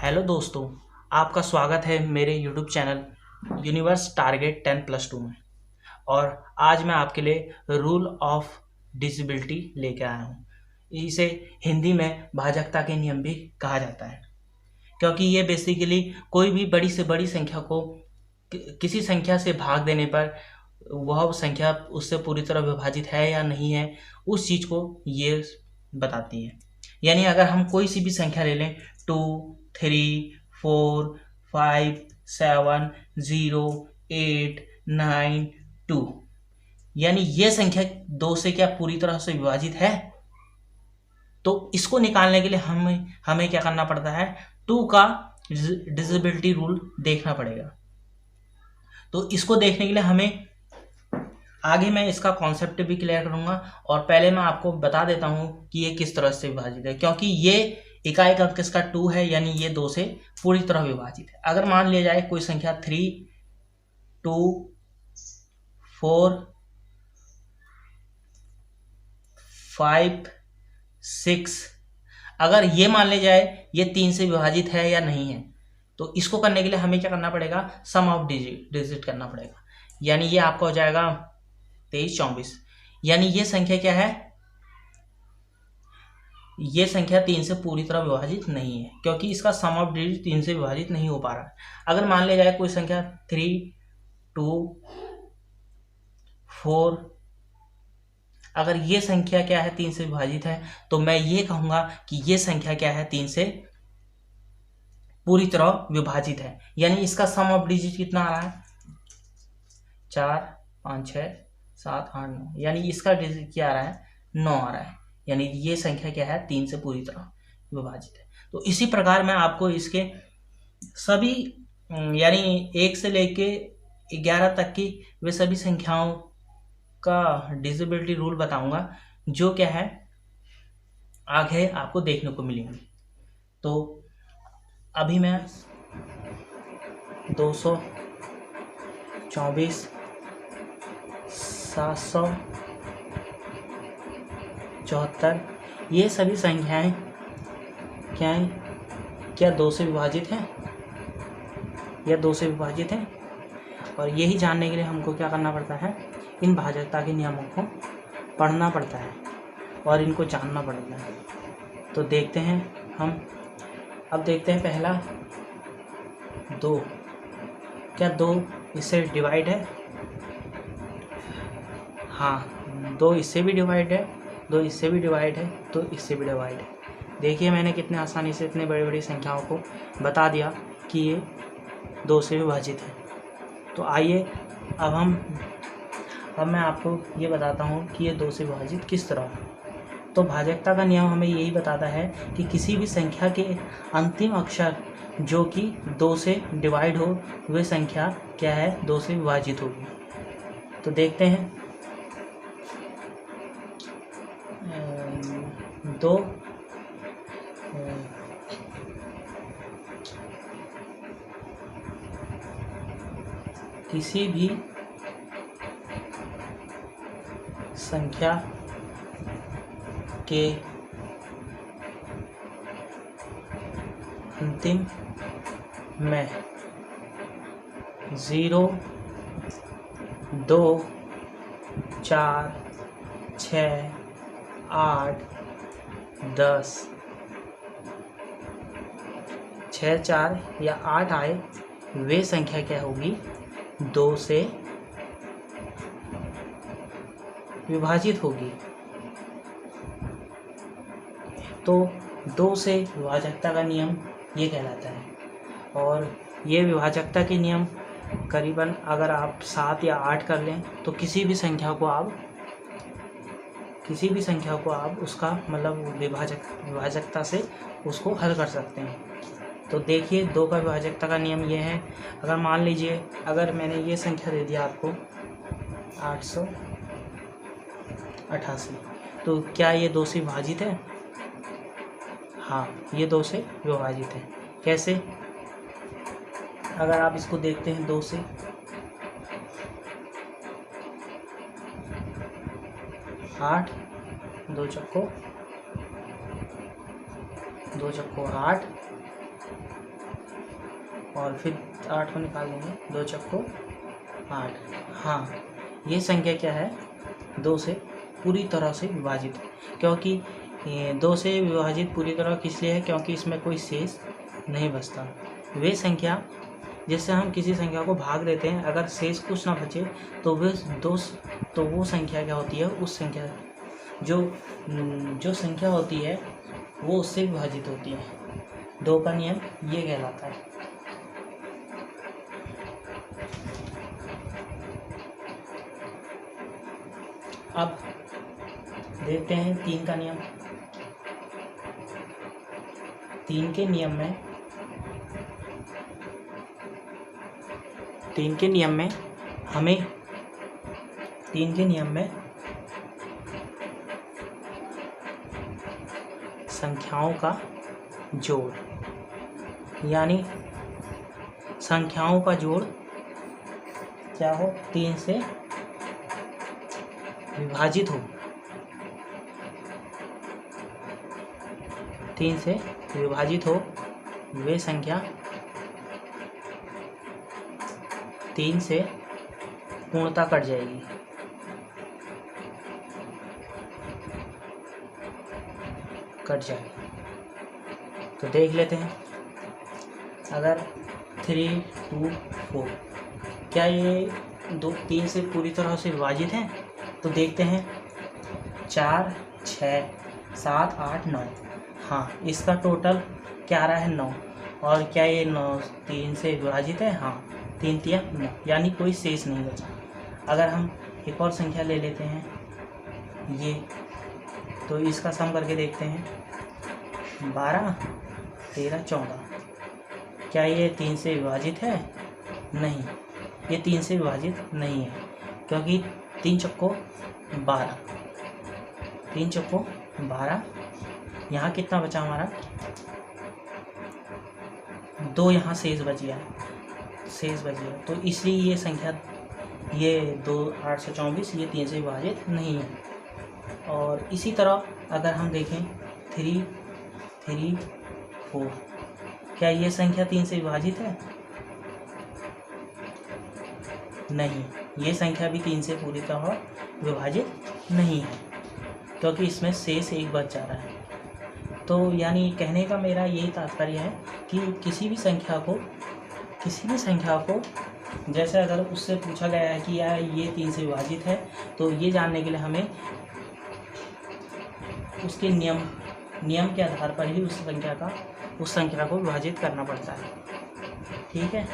Hello दोस्तों, आपका स्वागत है मेरे यूट्यूब चैनल यूनिवर्स टारगेट 10+2 में। और आज मैं आपके लिए रूल ऑफ डिसेबिलिटी लेके आया हूँ। इसे हिंदी में भाजकता के नियम भी कहा जाता है, क्योंकि ये बेसिकली कोई भी बड़ी से बड़ी संख्या को किसी संख्या से भाग देने पर वह संख्या उससे पूरी तरह विभाजित है या नहीं है, उस चीज़ को ये बताती है। यानी अगर हम कोई सी भी संख्या ले लें 2, 3, 4, 5, 7, 0, 8, 9, 2, यानी ये संख्या 2 से क्या पूरी तरह से विभाजित है? तो इसको निकालने के लिए हमें क्या करना पड़ता है? 2 का डिसेबिलिटी रूल देखना पड़ेगा। तो इसको देखने के लिए हमें आगे मैं इसका कॉन्सेप्ट भी क्लियर करूंगा, और पहले मैं आपको बता देता हूं कि ये किस तरह से विभाजित है, क्योंकि ये इकाई अंक इसका 2 है, यानी ये 2 से पूरी तरह विभाजित है। अगर मान लिया जाए कोई संख्या 3, 2, 4, 5, 6, अगर ये मान लिया जाए ये 3 से विभाजित है या नहीं है, तो इसको करने के लिए हमें क्या करना पड़ेगा? सम ऑफ डिजिट करना पड़ेगा। यानी ये आपका हो जाएगा 23, 24। यानी ये संख्या क्या है? ये संख्या 3 से पूरी तरह विभाजित नहीं है, क्योंकि इसका सम ऑफ डिजिट 3 से विभाजित नहीं हो पा रहा है। अगर मान लिया जाए कोई संख्या 3, 2, 4, अगर ये संख्या क्या है? 3 से विभाजित है, तो मैं ये कहूंगा कि ये संख्या क्या है? 3 से पूरी तरह विभाजित है। यानी इसका सम ऑफ डिजिट कितना आ रहा है? 4, 5, 6, 7, 8, 9, यानी इसका डिजिट क्या आ रहा है? 9 आ रहा है। यानी ये संख्या क्या है? 3 से पूरी तरह विभाजित है। तो इसी प्रकार मैं आपको इसके सभी यानी 1 से लेके 11 तक की वे सभी संख्याओं का डिसेबिलिटी रूल बताऊंगा, जो क्या है आगे आपको देखने को मिलेंगे। तो अभी मैं 224, 774, ये सभी संख्याएं क्या हैं? क्या 2 से विभाजित हैं या 2 से विभाजित हैं? और यही जानने के लिए हमको क्या करना पड़ता है? इन भाजकता के नियमों को पढ़ना पड़ता है और इनको जानना पड़ता है। तो देखते हैं हम। अब देखते हैं पहला 2, क्या 2 इससे डिवाइड है? हाँ, 2 इससे भी डिवाइड है, 2 इससे भी डिवाइड है, 2 इससे भी डिवाइड है। देखिए मैंने कितने आसानी से इतने बड़ी बड़ी संख्याओं को बता दिया कि ये 2 से विभाजित है। तो आइए अब मैं आपको ये बताता हूँ कि ये 2 से विभाजित किस तरह है। तो भाजकता का नियम हमें यही बताता है कि किसी भी संख्या के अंतिम अक्षर जो कि 2 से डिवाइड हो, वह संख्या क्या है? 2 से विभाजित होगी। तो देखते हैं 2 किसी भी संख्या के अंतिम में 0, 2, 4, 6, 8, 10, 6, 4 या 8 आए, वे संख्या क्या होगी? 2 से विभाजित होगी। तो 2 से विभाजकता का नियम ये कहलाता है। और ये विभाजकता के नियम करीबन अगर आप 7 या 8 कर लें, तो किसी भी संख्या को आप उसका मतलब विभाजकता से उसको हल कर सकते हैं। तो देखिए 2 का विभाजकता का नियम ये है। अगर मान लीजिए अगर मैंने ये संख्या दे दिया आपको 888, तो क्या ये 2 से विभाजित है? हाँ, ये 2 से विभाजित है। कैसे? अगर आप इसको देखते हैं 2 से, 8, 2 चक्को 8, और फिर 8 को निकाल देंगे, 2 चक्को 8। हाँ, ये संख्या क्या है, 2 से पूरी तरह से विभाजित, क्योंकि 2 से विभाजित पूरी तरह किस लिए है, क्योंकि इसमें कोई शेष नहीं बचता। वे संख्या जिससे हम किसी संख्या को भाग देते हैं, अगर शेष कुछ ना बचे तो वो संख्या क्या होती है, उस संख्या जो संख्या होती है वो उससे विभाजित होती है। 2 का नियम ये कहलाता है। अब देखते हैं 3 का नियम। 3 के नियम में संख्याओं का जोड़, यानी संख्याओं का जोड़ क्या हो, 3 से विभाजित हो। 3 से विभाजित हो वे संख्या 3 से पूर्णतः कट जाएगी। तो देख लेते हैं, अगर 3, 2, 4 क्या ये 3 से पूरी तरह से विभाजित हैं? तो देखते हैं 4, 6, 7, 8, 9। हाँ, इसका टोटल क्या आ रहा है, 9। और क्या ये 9 3 से विभाजित है? हाँ, 3 3 9, यानी कोई शेष नहीं बचा। अगर हम एक और संख्या ले लेते हैं ये, तो इसका सम करके देखते हैं, 12, 13, 14। क्या ये 3 से विभाजित है? नहीं, ये 3 से विभाजित नहीं है, क्योंकि 3 चक्को 12, 3 चक्को 12। यहाँ कितना बचा हमारा, 2 यहाँ शेष बच गया, तो इसलिए ये संख्या, ये 2 8 से 24, ये 3 से विभाजित नहीं है। और इसी तरह अगर हम देखें 3, 3, 4, क्या ये संख्या 3 से विभाजित है? नहीं, ये संख्या भी 3 से पूरी तरह विभाजित नहीं है, क्योंकि इसमें शेष 1 बच जा रहा है। तो यानी कहने का मेरा यही तात्पर्य है कि किसी भी संख्या को जैसे अगर उससे पूछा गया है कि यार ये 3 से विभाजित है, तो ये जानने के लिए हमें उसके नियम के आधार पर ही उस संख्या को विभाजित करना पड़ता है। ठीक है,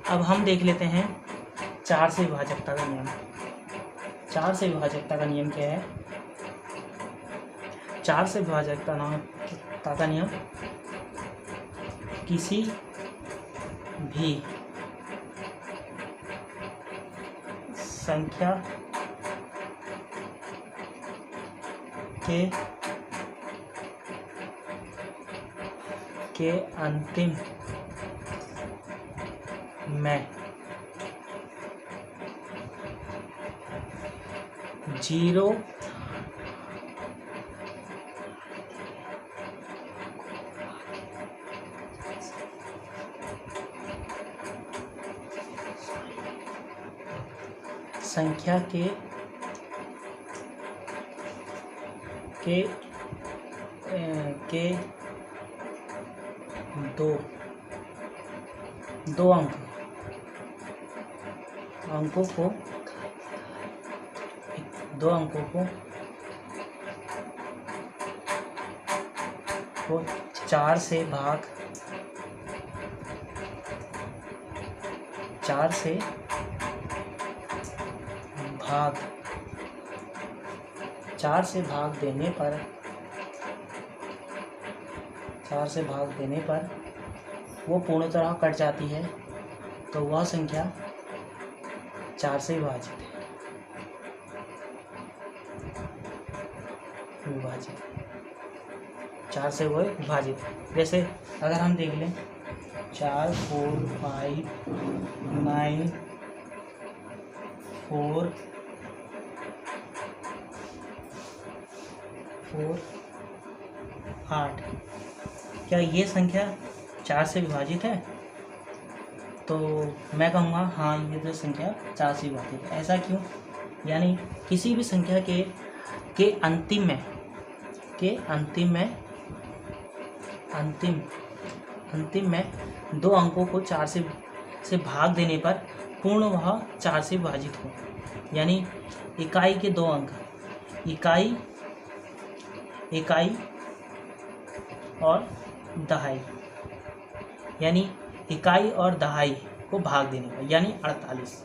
अब हम देख लेते हैं 4 से विभाजकता का नियम। 4 से विभाजकता का नियम क्या है? 4 से विभाजकता का नियम किसी भी संख्या के अंतिम में 0 संख्या के दो अंकों को 4 से भाग 4 से भाग देने पर वो पूर्णतः कट जाती है, तो वह संख्या 4 से विभाजित है। 4 से वो विभाजित है। जैसे अगर हम देख लें 4, 4, 5, 9, 4, 8, क्या ये संख्या 4 से विभाजित है? तो मैं कहूँगा हाँ ये तो संख्या 4 से विभाजित है। ऐसा क्यों? यानी किसी भी संख्या के अंतिम में 2 अंकों को 4 से भाग देने पर पूर्ण वह 4 से विभाजित हो। यानी इकाई के 2 अंक, इकाई और दहाई, यानी इकाई और दहाई को भाग देने पर, यानी 48।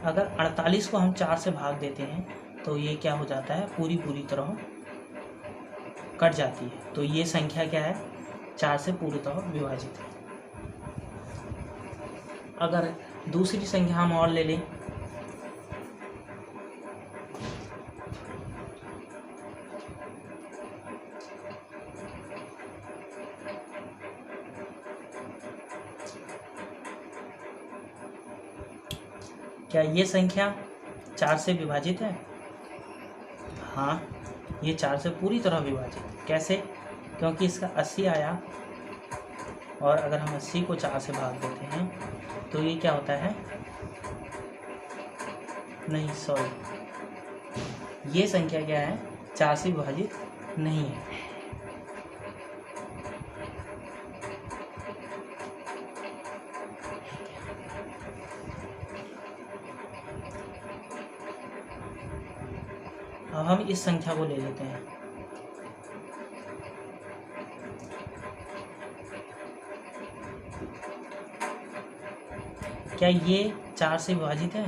अगर 48 को हम 4 से भाग देते हैं तो ये क्या हो जाता है, पूरी तरह कट जाती है। तो ये संख्या क्या है, 4 से पूर्णतः विभाजित है। अगर दूसरी संख्या हम और ले लें, क्या ये संख्या 4 से विभाजित है? हाँ, ये 4 से पूरी तरह विभाजित। कैसे? क्योंकि इसका 80 आया और अगर हम 80 को 4 से भाग देते हैं तो ये क्या होता है, नहीं सॉरी, ये संख्या क्या है, 4 से विभाजित नहीं है। अब हम इस संख्या को ले लेते हैं, क्या ये 4 से विभाजित है?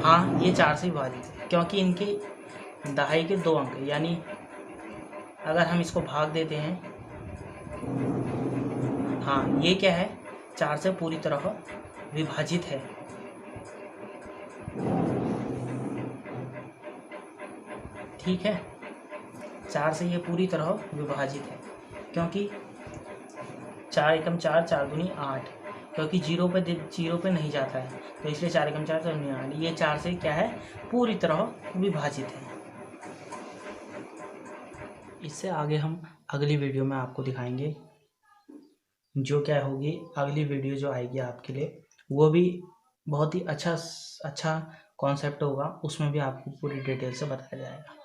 हाँ, ये 4 से विभाजित है, क्योंकि इनके दहाई के 2 अंक, यानी अगर हम इसको भाग देते हैं, हाँ ये क्या है, 4 से पूरी तरह विभाजित है। ठीक है, 4 से ये पूरी तरह विभाजित है, क्योंकि 4 एकम 4, 4 दूनी 8, क्योंकि जीरो पे नहीं जाता है, तो इसलिए 4 एकम 4, 4 दूनी 8, ये 4 से क्या है, पूरी तरह विभाजित है। इससे आगे हम अगली वीडियो में आपको दिखाएंगे, जो क्या होगी अगली वीडियो जो आएगी आपके लिए, वो भी बहुत ही अच्छा कॉन्सेप्ट होगा, उसमें भी आपको पूरी डिटेल से बताया जाएगा।